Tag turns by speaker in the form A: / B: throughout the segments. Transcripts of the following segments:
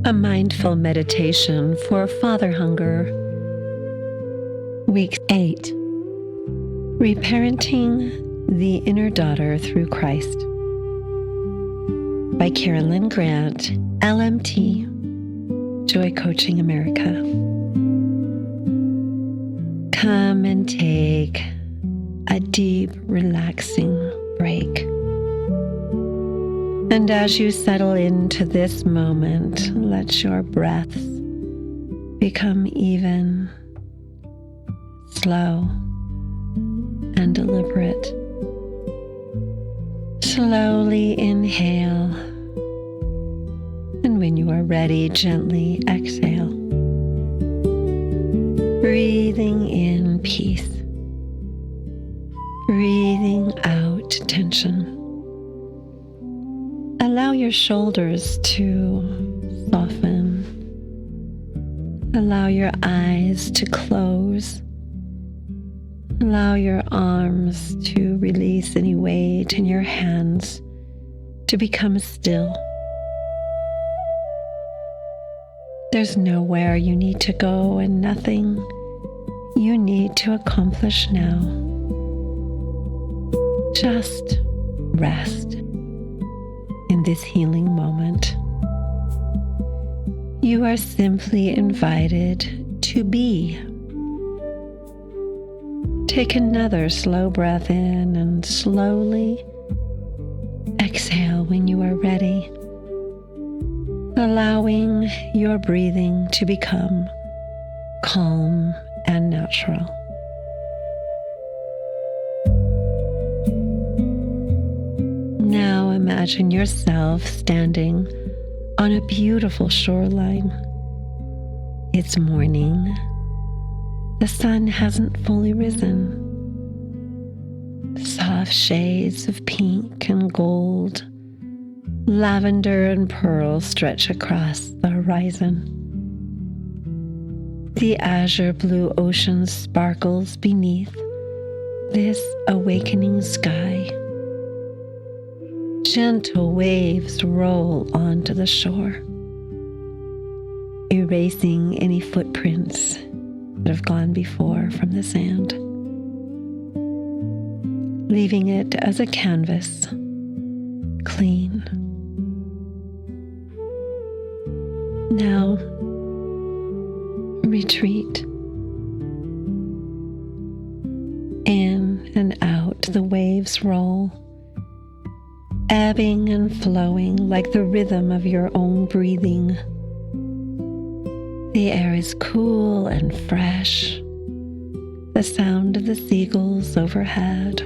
A: A mindful meditation for father hunger. Week 8. Reparenting the Inner Daughter Through Christ. By Carolyn Grant, LMT, Joy Coaching America. Come and take a deep, relaxing break. And as you settle into this moment, let your breaths become even, slow, and deliberate. Slowly inhale, and when you are ready, gently exhale. Breathing in peace, breathing out tension. Allow your shoulders to soften. Allow your eyes to close. Allow your arms to release any weight and your hands to become still. There's nowhere you need to go and nothing you need to accomplish now. Just rest in this healing moment. You are simply invited to be. Take another slow breath in and slowly exhale when you are ready, allowing your breathing to become calm and natural. Now imagine yourself standing on a beautiful shoreline. It's morning. The sun hasn't fully risen. Soft shades of pink and gold, lavender and pearl stretch across the horizon. The azure blue ocean sparkles beneath this awakening sky. Gentle waves roll onto the shore, erasing any footprints that have gone before from the sand, leaving it as a canvas, clean. Now, retreat. In and out the waves roll, ebbing and flowing like the rhythm of your own breathing. The air is cool and fresh, the sound of the seagulls overhead.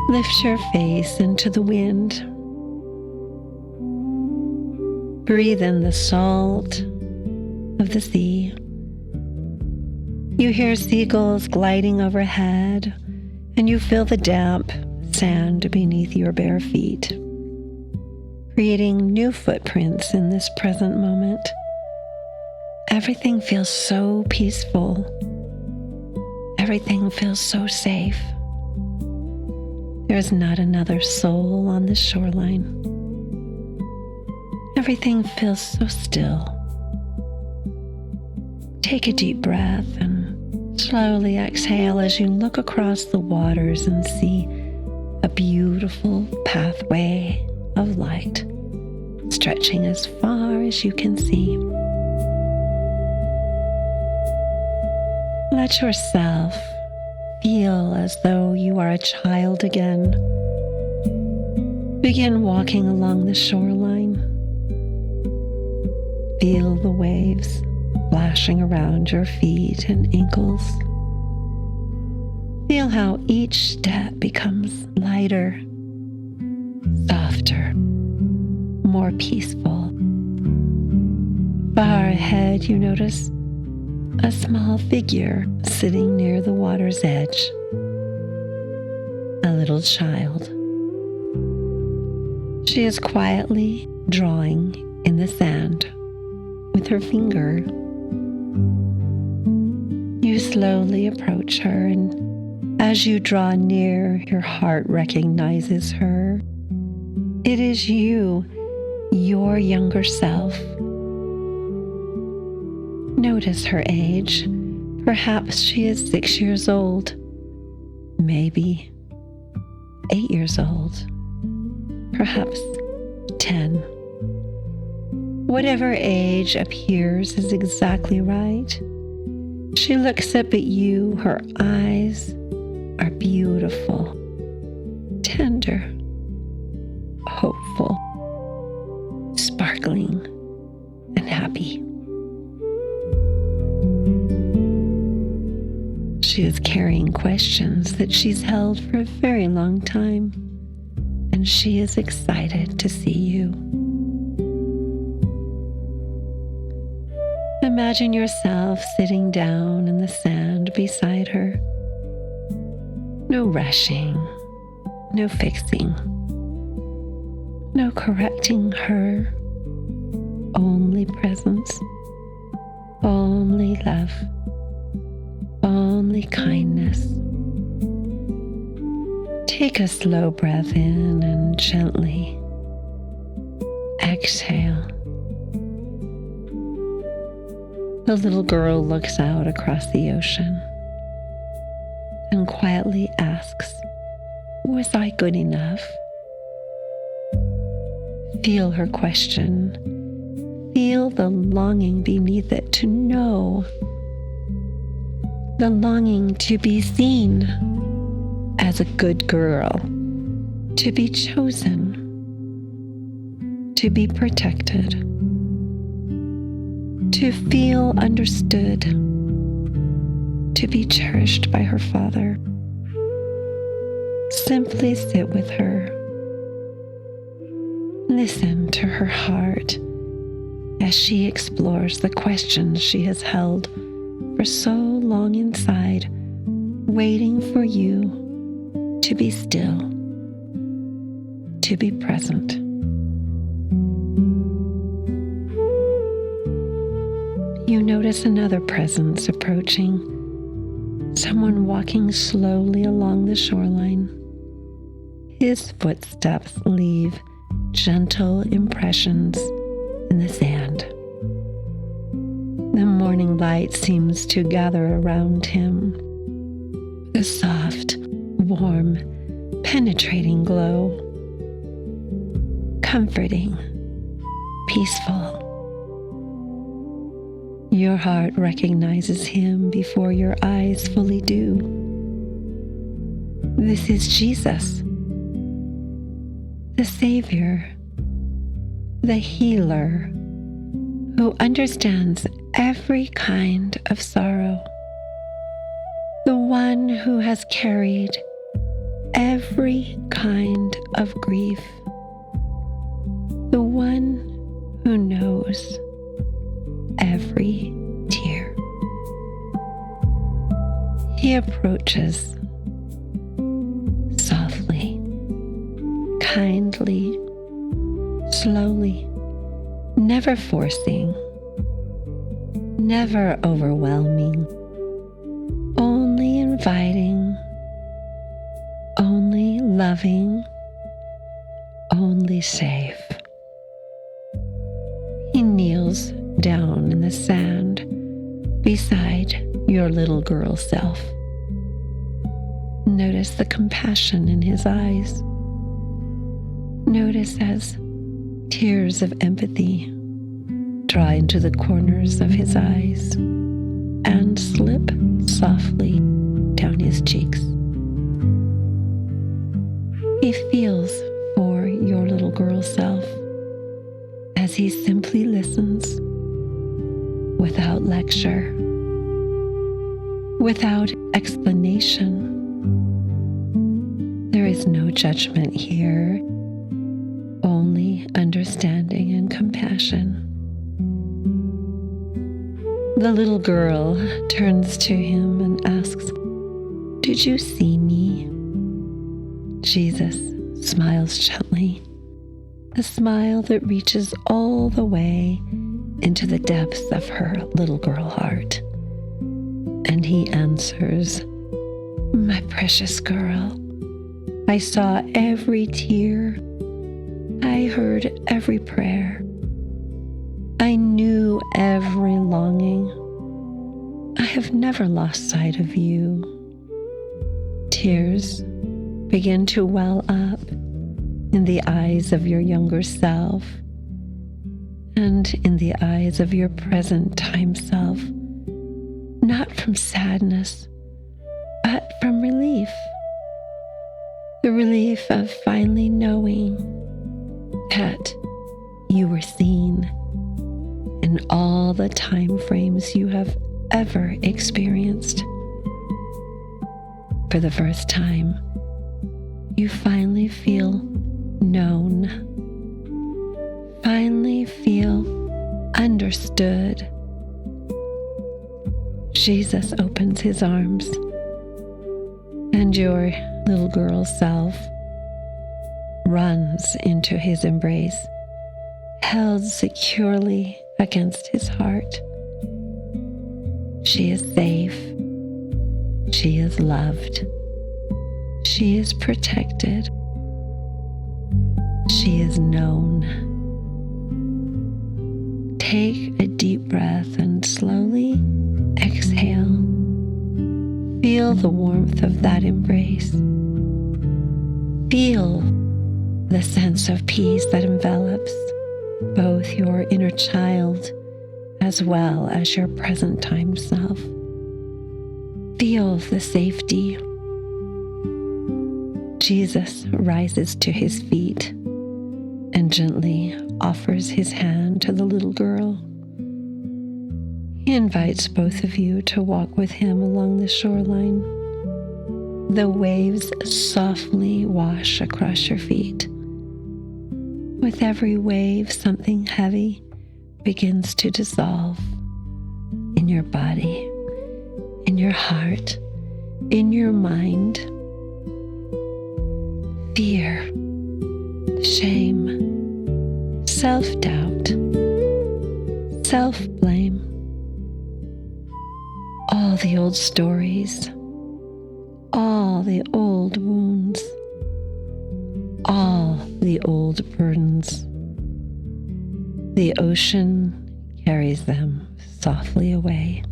A: Lift your face into the wind. Breathe in the salt of the sea. You hear seagulls gliding overhead, and you feel the damp sand beneath your bare feet, creating new footprints in this present moment. Everything feels so peaceful. Everything feels so safe. There is not another soul on this shoreline. Everything feels so still. Take a deep breath and slowly exhale as you look across the waters and see a beautiful pathway of light stretching as far as you can see. Let yourself feel as though you are a child again. Begin walking along the shoreline. Feel the waves splashing around your feet and ankles. Feel how each step becomes lighter, softer, more peaceful. Far ahead, you notice a small figure sitting near the water's edge. A little child. She is quietly drawing in the sand with her finger. You slowly approach her, and as you draw near, your heart recognizes her It is you, your younger self. Notice her age. Perhaps she is 6 years old, maybe 8 years old, perhaps 10. Whatever age appears is exactly right. She looks up at you. Her eyes are beautiful, tender, hopeful, sparkling, and happy. She is carrying questions that she's held for a very long time, and she is excited to see you. Imagine yourself sitting down in the sand beside her. No rushing, no fixing, no correcting her, only presence, only love, only kindness. Take a slow breath in and gently exhale. The little girl looks out across the ocean and quietly asks, "Was I good enough?" Feel her question. Feel the longing beneath it to know. The longing to be seen as a good girl, to be chosen, to be protected, to feel understood, to be cherished by her father. Simply sit with her. Listen to her heart as she explores the questions she has held for so long inside, waiting for you to be still, to be present. You notice another presence approaching, someone walking slowly along the shoreline. His footsteps leave gentle impressions in the sand. The morning light seems to gather around him, a soft, warm, penetrating glow, comforting, peaceful. Your heart recognizes him before your eyes fully do. This is Jesus, the Savior, the healer, who understands every kind of sorrow, the one who has carried every kind of grief, the one who knows every tear. He approaches softly, kindly, slowly, never forcing, never overwhelming, only inviting, only loving, only safe. He kneels down in the sand beside your little girl self. Notice the compassion in his eyes. Notice as tears of empathy dry into the corners of his eyes and slip softly down his cheeks. He feels for your little girl self as he simply listens without lecture, without explanation. There is no judgment here, only understanding and compassion. The little girl turns to him and asks, "Did you see me?" Jesus smiles gently, a smile that reaches all the way into the depths of her little girl heart. And he answers, "My precious girl, I saw every tear. I heard every prayer. I knew every longing. I have never lost sight of you. Tears begin to well up in the eyes of your younger self and in the eyes of your present time self, not from sadness, but from relief. The relief of finally knowing that you were seen in all the time frames you have ever experienced. For the first time, you finally feel known, finally feel understood. Jesus opens his arms, and your little girl self runs into his embrace, held securely against his heart. She is safe. She is loved. She is protected. She is known. Take a deep breath and slowly exhale. Feel the warmth of that embrace. Feel the sense of peace that envelops both your inner child as well as your present time self. Feel the safety. Jesus rises to his feet and gently offers his hand to the little girl. He invites both of you to walk with him along the shoreline. The waves softly wash across your feet. With every wave, something heavy begins to dissolve in your body, in your heart, in your mind. Fear, shame, self-doubt, self-blame, all the old stories, all the old wounds, all the old burdens. The ocean carries them softly away.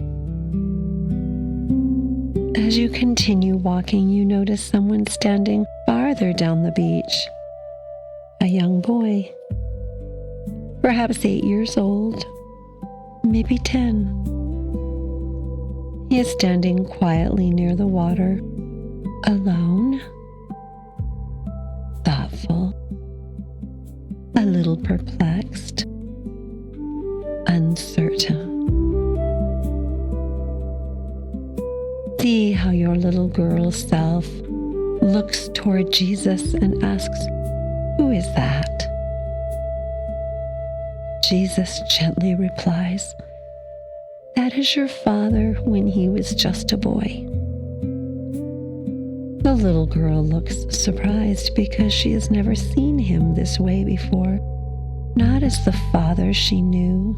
A: As you continue walking, you notice someone standing farther down the beach. A young boy, perhaps 8 years old, maybe 10. He is standing quietly near the water, alone, thoughtful, a little perplexed, uncertain. See how your little girl self looks toward Jesus and asks, "Who is that?" Jesus gently replies, "That is your father when he was just a boy." The little girl looks surprised because she has never seen him this way before, not as the father she knew,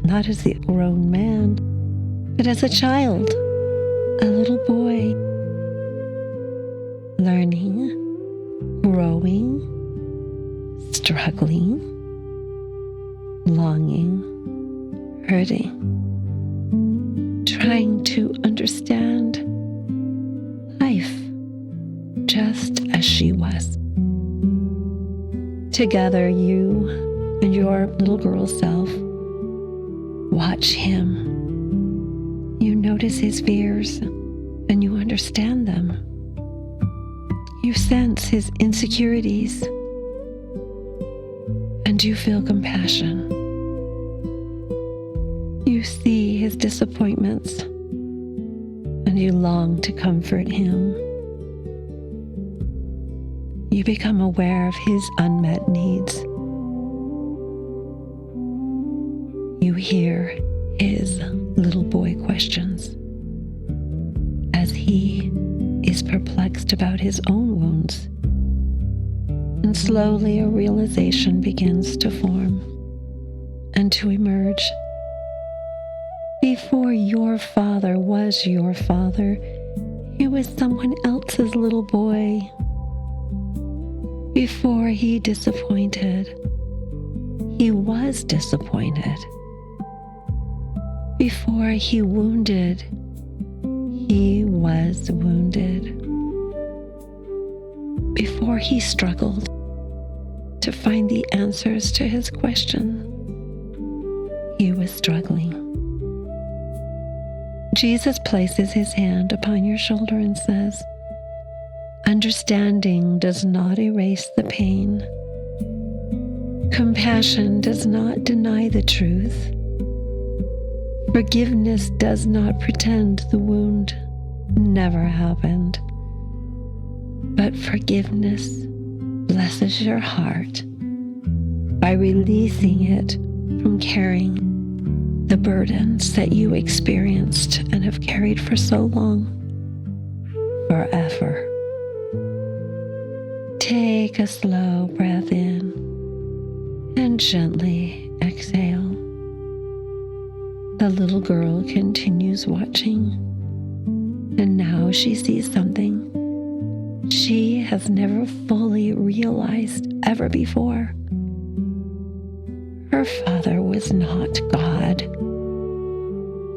A: not as the grown man, but as a child, a little boy, learning, growing, struggling, longing, hurting, trying to understand life just as she was. Together, you and your little girl self watch him. You notice his fears and you understand them. You sense his insecurities and you feel compassion. You see his disappointments and you long to comfort him. You become aware of his unmet needs. You hear his little boy questions as he is perplexed about his own wounds. And slowly a realization begins to form and to emerge. Before your father was your father, he was someone else's little boy. Before he disappointed, he was disappointed. Before he wounded, he was wounded. Before he struggled to find the answers to his question, he was struggling. Jesus places his hand upon your shoulder and says, "Understanding does not erase the pain. Compassion does not deny the truth. Forgiveness does not pretend the wound never happened. But forgiveness blesses your heart by releasing it from carrying the burdens that you experienced and have carried for so long, forever." Take a slow breath in and gently exhale. The little girl continues watching, and now she sees something she has never fully realized ever before. Her father was not God.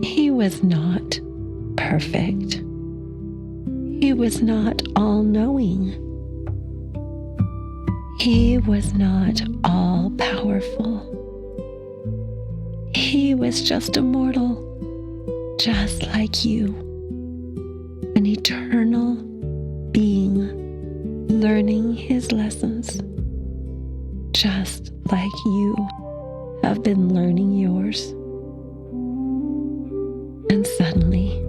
A: He was not perfect. He was not all-knowing. He was not all-powerful. He was just a mortal, just like you, an eternal being learning his lessons, just like you have been learning yours. And suddenly,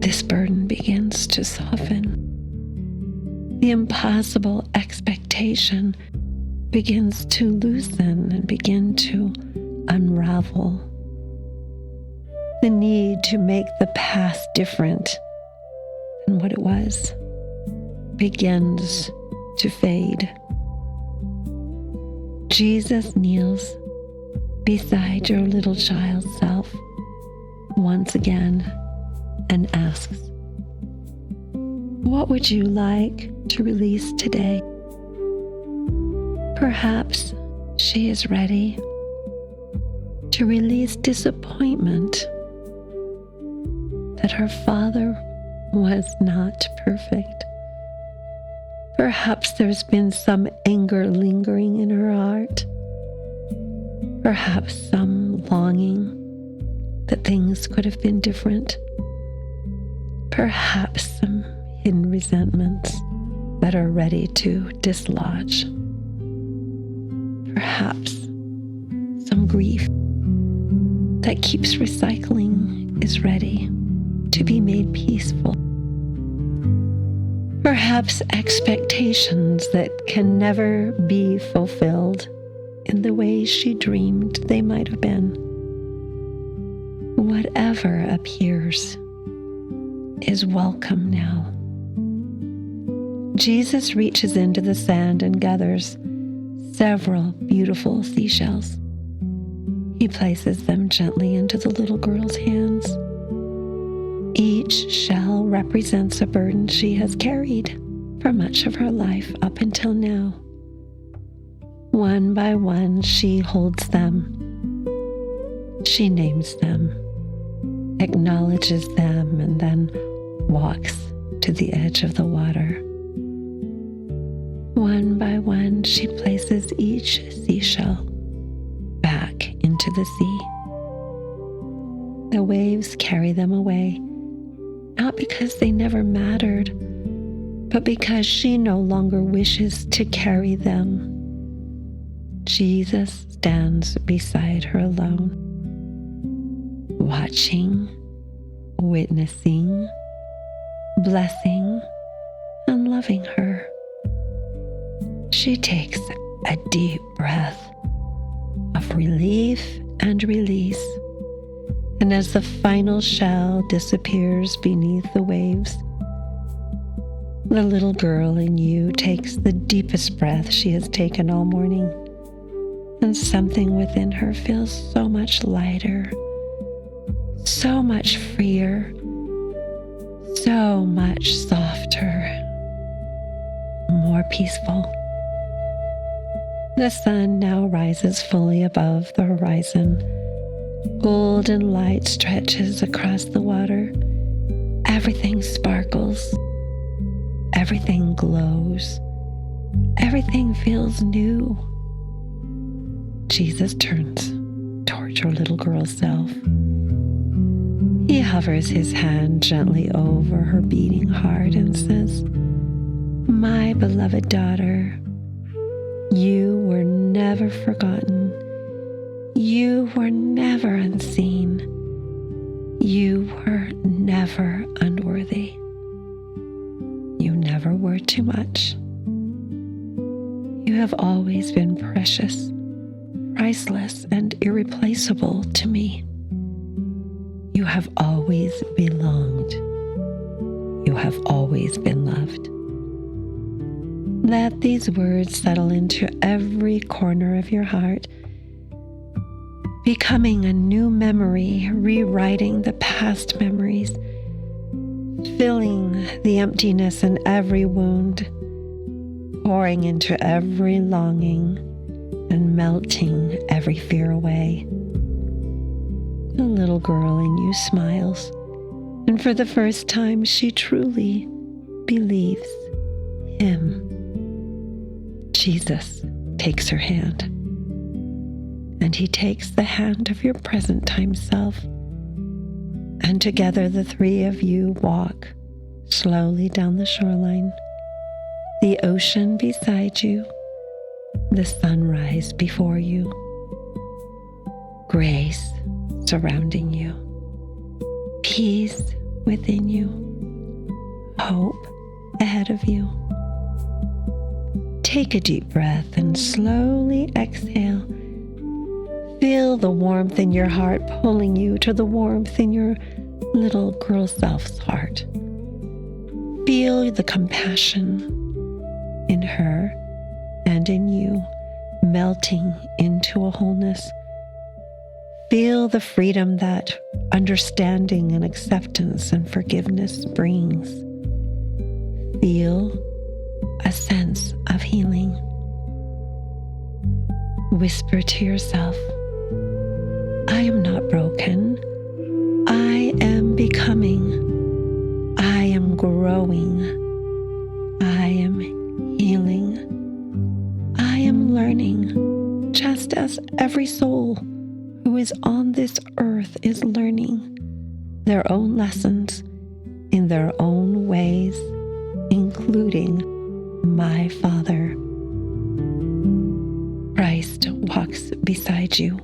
A: this burden begins to soften. The impossible expectation begins to loosen and begin to unravel. The need to make the past different than what it was begins to fade. Jesus kneels beside your little child self once again and asks, "What would you like to release today?" Perhaps she is ready to release disappointment that her father was not perfect. Perhaps there's been some anger lingering in her heart. Perhaps some longing that things could have been different. Perhaps some hidden resentments that are ready to dislodge. Perhaps some grief that keeps recycling is ready to be made peaceful. Perhaps expectations that can never be fulfilled in the way she dreamed they might have been. Whatever appears is welcome now. Jesus reaches into the sand and gathers several beautiful seashells. He places them gently into the little girl's hands. Each shell represents a burden she has carried for much of her life up until now. One by one, she holds them. She names them, acknowledges them, and then walks to the edge of the water. One by one, she places each seashell back into the sea. The waves carry them away, not because they never mattered, but because she no longer wishes to carry them. Jesus stands beside her alone, watching, witnessing, blessing, and loving her. She takes a deep breath of relief and release, and as the final shell disappears beneath the waves, the little girl in you takes the deepest breath she has taken all morning, and something within her feels so much lighter, so much freer, so much softer, more peaceful. The sun now rises fully above the horizon. Golden light stretches across the water. Everything sparkles. Everything glows. Everything feels new. Jesus turns towards your little girl self. He hovers his hand gently over her beating heart and says, "My beloved daughter, you were never forgotten. You were never unseen. You were never unworthy. You never were too much. You have always been precious, priceless, and irreplaceable to me. You have always belonged. You have always been loved." Let these words settle into every corner of your heart, becoming a new memory, rewriting the past memories, filling the emptiness in every wound, pouring into every longing, and melting every fear away. The little girl in you smiles, and for the first time she truly believes him. Jesus takes her hand, and he takes the hand of your present time self, and together the three of you walk slowly down the shoreline, the ocean beside you, the sunrise before you, grace surrounding you, peace within you, hope ahead of you. Take a deep breath and slowly exhale. Feel the warmth in your heart pulling you to the warmth in your little girl self's heart. Feel the compassion in her and in you melting into a wholeness. Feel the freedom that understanding and acceptance and forgiveness brings. Feel a sense of healing. Whisper to yourself, "I am not broken. I am becoming. I am growing. I am healing. I am learning, just as every soul who is on this earth is learning their own lessons in their own ways, including my Father. Christ walks beside you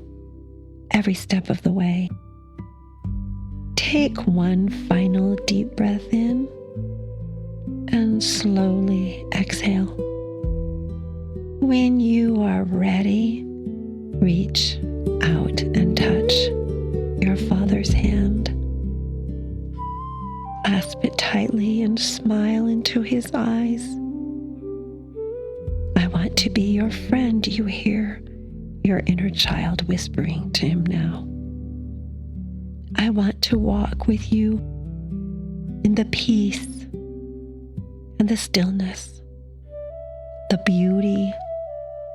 A: every step of the way." Take one final deep breath in and slowly exhale. When you are ready, reach out and touch your Father's hand. Clasp it tightly and smile into his eyes. "I want to be your friend," you hear your inner child whispering to him now. "I want to walk with you in the peace and the stillness, the beauty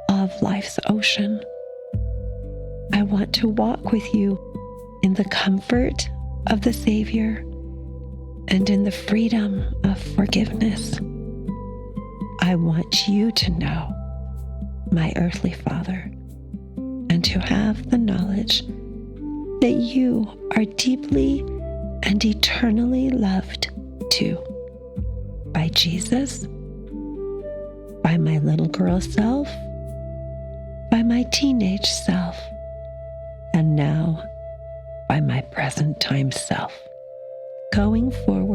A: of life's ocean. I want to walk with you in the comfort of the Savior and in the freedom of forgiveness. I want you to know my earthly Father and to have the knowledge that you are deeply and eternally loved too, by Jesus, by my little girl self, by my teenage self, and now by my present time self. Going forward